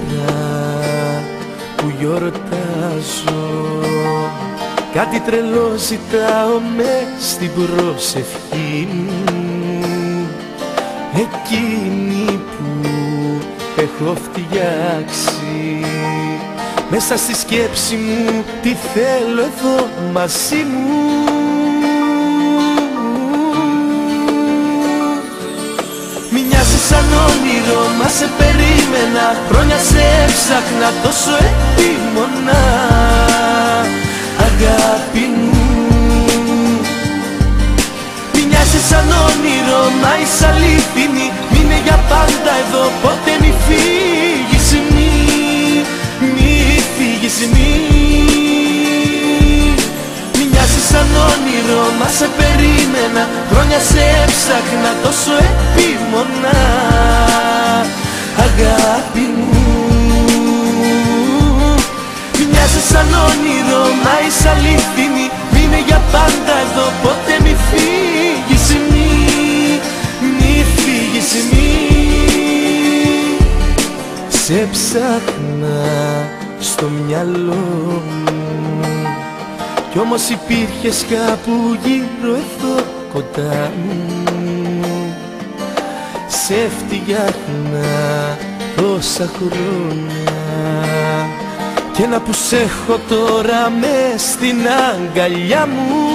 μέρα που γιορτάζω, κάτι τρελό ζητάω μες στην προσευχή μου, εκείνη που έχω φτιάξει μέσα στη σκέψη μου, τι θέλω εδώ μαζί μου. Μη νοιάζεις σαν όνειρο, μα σε περίμενα, χρόνια σε έψαχνα τόσο επίμονα, αγάπη μου. Μη νοιάζεις σαν όνειρο, μα είσαι αλήθινη, μείνε για πάντα εδώ, ποτέ μη φύγεις, μη φύγεις, μη νοιάζεις σαν όνειρο, μα σε περίμενα, χρόνια σε έψαχνα τόσο επίμονα, αγάπη μου. Μη νοιάζεις σαν όνειρο, μα είσαι αλήθινη, μείνε για πάντα εδώ, ποτέ μη φύγεις, μη φύγεις, σε ψάχνα στο μυαλό μου κι όμως υπήρχες κάπου γύρω εδώ κοντά μου. Σε φτιάχνα τόσα χρόνια κι ένα που σ' έχω τώρα μες στην αγκαλιά μου.